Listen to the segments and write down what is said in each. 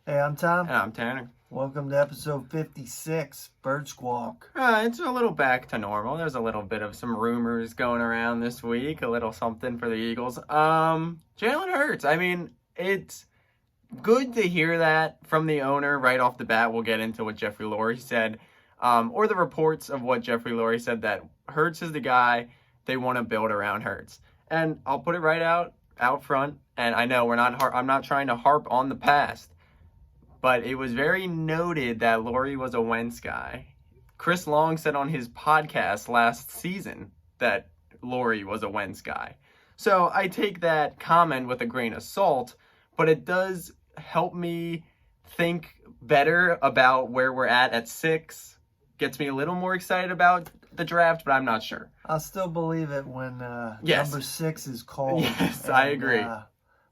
Hey, I'm Tom. And I'm Tanner. Welcome to episode 56, Bird Squawk. It's a little back to normal. There's a little bit of some rumors going around this week, a little something for the Eagles. Jalen Hurts. I mean, it's good to hear that from the owner right off the bat. We'll get into what Jeffrey Lurie said, or the reports of what Jeffrey Lurie said, that Hurts is the guy they want to build around Hurts. And I'll put it right out front. And I know I'm not trying to harp on the past, but it was very noted that Lurie was a Wentz guy. Chris Long said on his podcast last season that Lurie was a Wentz guy. So I take that comment with a grain of salt, but it does help me think better about where we're at 6. Gets me a little more excited about the draft, but I'm not sure. I'll still believe it when Yes. number 6 is called. Yes, I agree.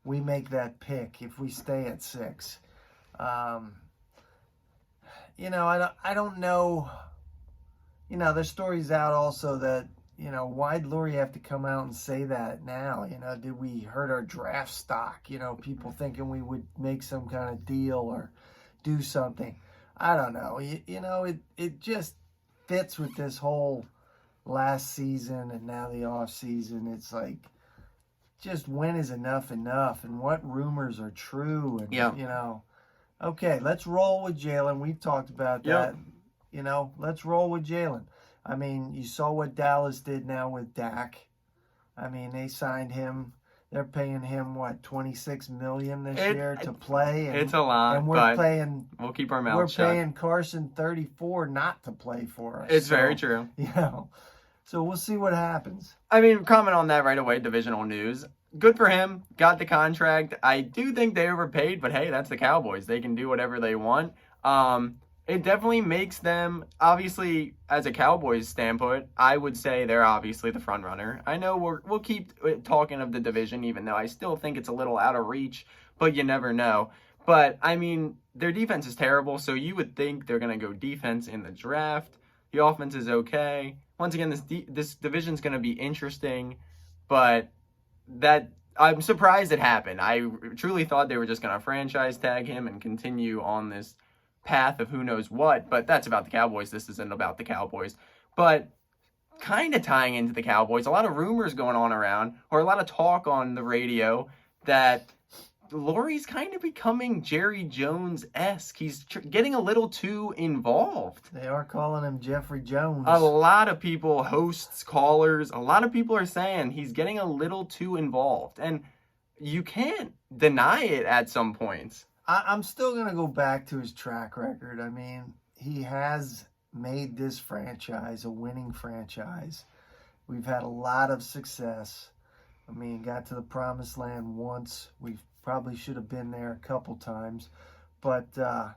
We make that pick if we stay at 6. I don't know. There's stories out also that, why'd Lurie have to come out and say that now? Did we hurt our draft stock? People thinking we would make some kind of deal or do something. I don't know. It just fits with this whole last season and now the off season. It's like, just when is enough and what rumors are true? And, okay, let's roll with Jalen. We've talked about that. Let's roll with Jalen. I mean, you saw what Dallas did now with Dak. I mean, they signed him. They're paying him, $26 million this year to play. And, it's a lot, and we'll keep our mouths shut. We're paying Carson $34 not to play for us. It's very true. So we'll see what happens. I mean, comment on that right away, divisional news. Good for him. Got the contract. I do think they overpaid, but hey, that's the Cowboys. They can do whatever they want. It definitely makes them, obviously, as a Cowboys standpoint, I would say they're obviously the front runner. I know we'll keep talking of the division, even though I still think it's a little out of reach, but you never know. But, I mean, their defense is terrible, so you would think they're going to go defense in the draft. The offense is okay. Once again, this division's going to be interesting, but I'm surprised it happened. I truly thought they were just going to franchise tag him and continue on this path of who knows what, but that's about the Cowboys. This isn't about the Cowboys. But kind of tying into the Cowboys, a lot of rumors going on around, or a lot of talk on the radio that Lurie's kind of becoming Jerry Jones-esque. He's getting a little too involved. They are calling him Jeffrey Jones. A lot of people, hosts, callers, a lot of people are saying he's getting a little too involved. And you can't deny it at some points. I'm still going to go back to his track record. I mean, he has made this franchise a winning franchise. We've had a lot of success. I mean, got to the promised land once. We probably should have been there a couple times. But, I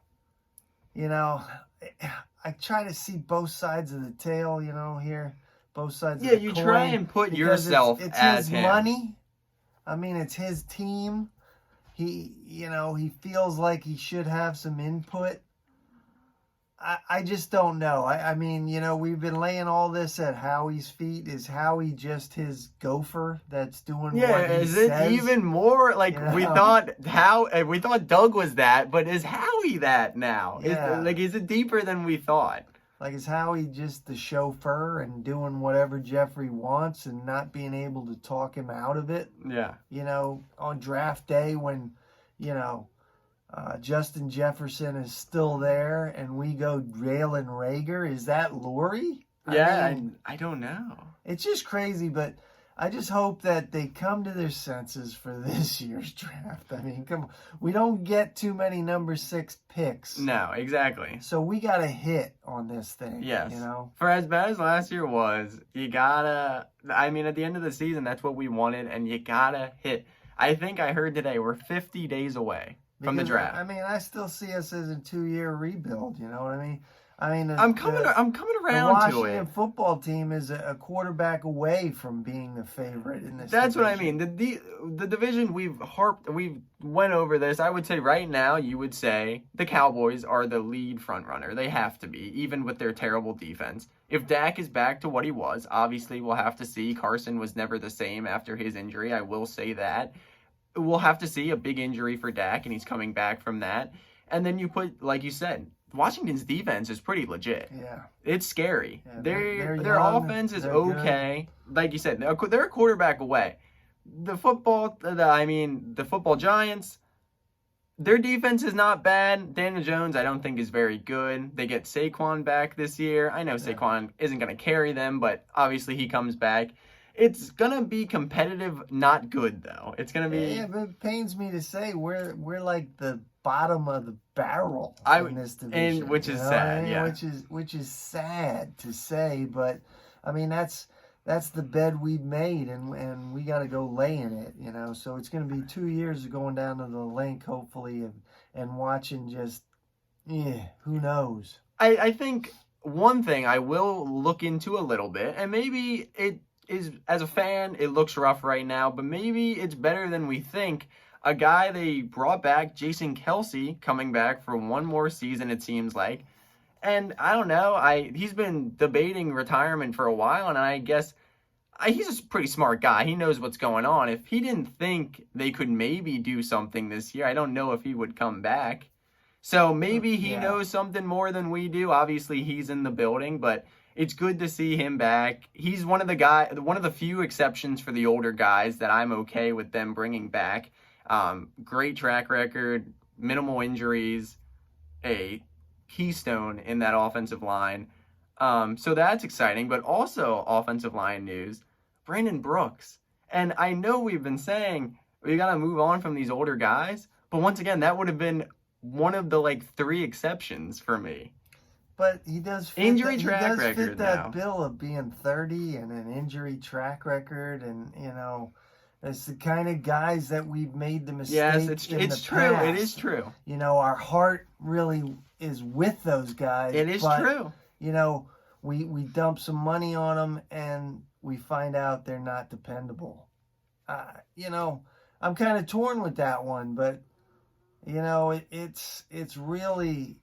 try to see both sides of the tail, here. Both sides of the coin. Yeah, you try and put yourself it's as his him. Money. I mean, it's his team. He feels like he should have some input. I just don't know. I mean, we've been laying all this at Howie's feet. Is Howie just his gopher that's doing what he says? It even more like we thought Doug was that, but is Howie that now? Yeah. Is it deeper than we thought? Like, is Howie just the chauffeur and doing whatever Jeffrey wants and not being able to talk him out of it? Yeah. On draft day when, Justin Jefferson is still there and we go Jalen Reagor, is that Lurie? I don't know. It's just crazy, but I just hope that they come to their senses for this year's draft. I mean, come on. We don't get too many number 6 picks. No, exactly. So we got to hit on this thing. Yes. For as bad as last year was, you gotta, I mean, at the end of the season, that's what we wanted, and you gotta hit. I think I heard today we're 50 days away from the draft. I mean, I still see us as a 2-year rebuild. You know what I mean? I'm coming around to it. The Washington football team is a quarterback away from being the favorite in this. That's division. what I mean. The division we've went over this. I would say right now you would say the Cowboys are the lead front runner. They have to be, even with their terrible defense. If Dak is back to what he was, obviously we'll have to see. Carson was never the same after his injury. I will say that. We'll have to see a big injury for Dak, and he's coming back from that. And then you put, like you said, Washington's defense is pretty legit. Yeah. It's scary. Yeah, Their young, offense is they're okay. Like you said, they're a quarterback away. The football Giants, their defense is not bad. Daniel Jones, I don't think, is very good. They get Saquon back this year. I know Saquon isn't going to carry them, but obviously he comes back. It's going to be competitive, not good, though. It's going to be... Yeah, but it pains me to say we're like the bottom of the barrel in this division. And which is sad, yeah. Which is sad to say, but, I mean, that's the bed we've made, and we got to go lay in it, you know. So it's going to be 2 years of going down to the link, hopefully, and watching just, who knows. I think one thing I will look into a little bit, and maybe it is, as a fan, it looks rough right now, but maybe it's better than we think. A guy they brought back, Jason Kelsey, coming back for one more season, it seems like. And I don't know, he's been debating retirement for a while, and I guess he's a pretty smart guy. He knows what's going on. If he didn't think they could maybe do something this year, I don't know if he would come back. So maybe he knows something more than we do. Obviously, he's in the building, but it's good to see him back. He's one of the few exceptions for the older guys that I'm okay with them bringing back. Great track record, minimal injuries, a keystone in that offensive line. So that's exciting, but also offensive line news, Brandon Brooks. And I know we've been saying we got to move on from these older guys, but once again, that would have been one of the 3 exceptions for me. But he does fit injury track record fit that now. bill of being 30 and an injury track record, and it's the kind of guys that we've made the mistake. Yes, it's true. Past. It is true. Our heart really is with those guys. It is true. We dump some money on them and we find out they're not dependable. I'm kind of torn with that one, but it's really,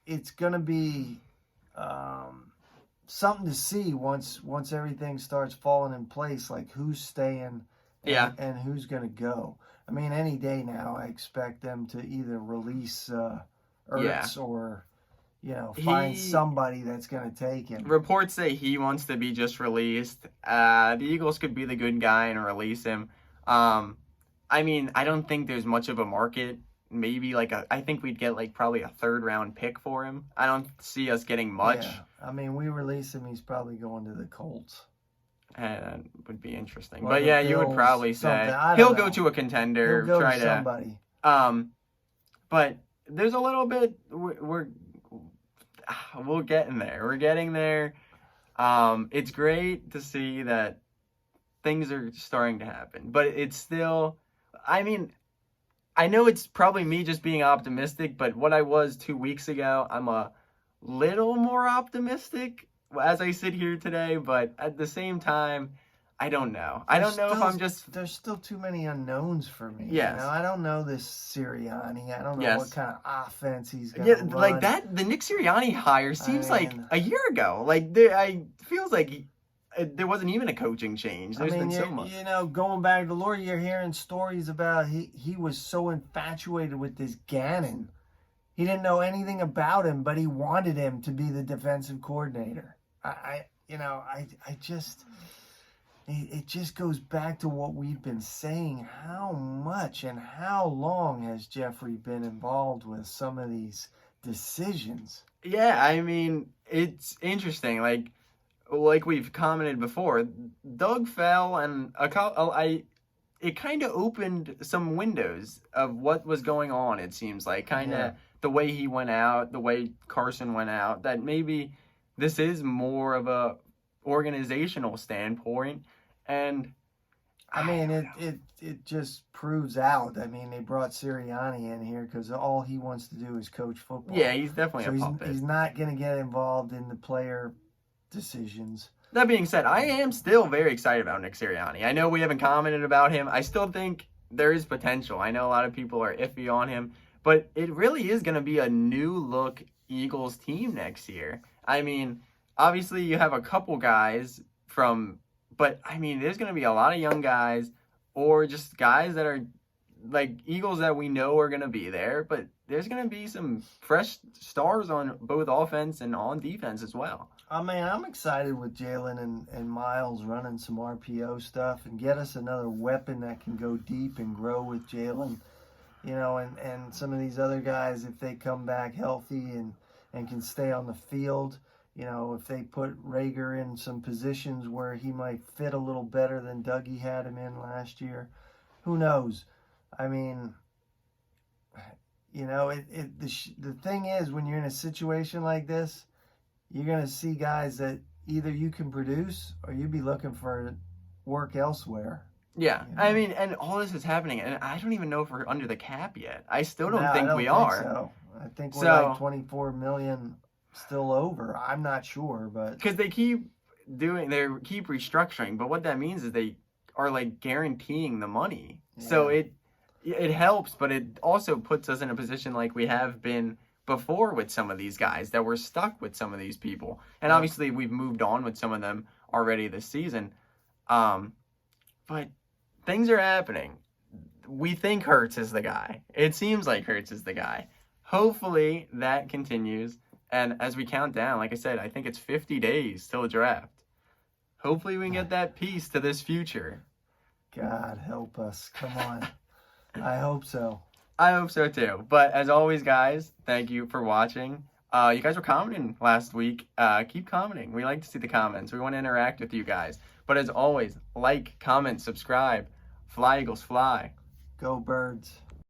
it's gonna be something to see once everything starts falling in place, like who's staying and who's gonna go. I mean, any day now I expect them to either release Ertz or find somebody that's gonna take him. Reports say he wants to be just released. The Eagles could be the good guy and release him. I mean, I don't think there's much of a market. Maybe I think we'd get probably a 3rd round pick for him. I don't see us getting much. Yeah. I mean, we release him, he's probably going to the Colts. That would be interesting. Well, but yeah, you would probably say he'll go to a contender. He'll go to somebody. But there's a little bit. We're getting there. We're getting there. It's great to see that things are starting to happen, but it's still. I mean, I know it's probably me just being optimistic, but what I was 2 weeks ago, I'm a little more optimistic as I sit here today, but at the same time, I don't know. I don't know if I'm just... There's still too many unknowns for me. Yes. I don't know this Sirianni. I don't know what kind of offense he's going to run. Like that, the Nick Sirianni hire seems like a year ago. Feels like there wasn't even a coaching change. There's been so much. Going back to Lord, you're hearing stories about he was so infatuated with this Gannon. He didn't know anything about him, but he wanted him to be the defensive coordinator. It just goes back to what we've been saying. How much and how long has Jeffrey been involved with some of these decisions? Yeah, I mean, it's interesting. Like we've commented before, Doug fell, and it kind of opened some windows of what was going on. It seems like the way he went out, the way Carson went out, that maybe this is more of a organizational standpoint. And I mean, it just proves out. I mean, they brought Sirianni in here because all he wants to do is coach football. Yeah, he's definitely a puppet. He's not going to get involved in the player decisions. That being said, I am still very excited about Nick Sirianni. I know we haven't commented about him. I still think there is potential. I know a lot of people are iffy on him, but it really is going to be a new look Eagles team next year. I mean, obviously you have a couple guys but I mean, there's going to be a lot of young guys or just guys that are like Eagles that we know are going to be there, but there's going to be some fresh stars on both offense and on defense as well. I mean, I'm excited with Jalen and Miles running some RPO stuff and get us another weapon that can go deep and grow with Jalen. You know, and some of these other guys, if they come back healthy and can stay on the field, you know, if they put Rager in some positions where he might fit a little better than Dougie had him in last year, who knows? I mean, you know, the thing is, when you're in a situation like this, you're going to see guys that either you can produce or you'd be looking for work elsewhere. Yeah, You know? I mean, and all this is happening, and I don't even know if we're under the cap yet. I still don't No, think I don't we think are. So. I think we're So- like 24 million still over. I'm not sure, but Because they keep restructuring, but what that means is they are like guaranteeing the money. So Yeah. it helps, but it also puts us in a position like we have been before with some of these guys, that we're stuck with some of these people. And Yeah. obviously we've moved on with some of them already this season. But things are happening. We think Hurts is the guy. It seems like Hurts is the guy. Hopefully that continues. And as we count down, like I said, I think it's 50 days till the draft. Hopefully we can get that piece to this future. God help us. Come on. I hope so. I hope so too. But as always, guys, thank you for watching. You guys were commenting last week. Keep commenting. We like to see the comments. We want to interact with you guys. But as always, like, comment, subscribe. Fly, Eagles, fly. Go Birds.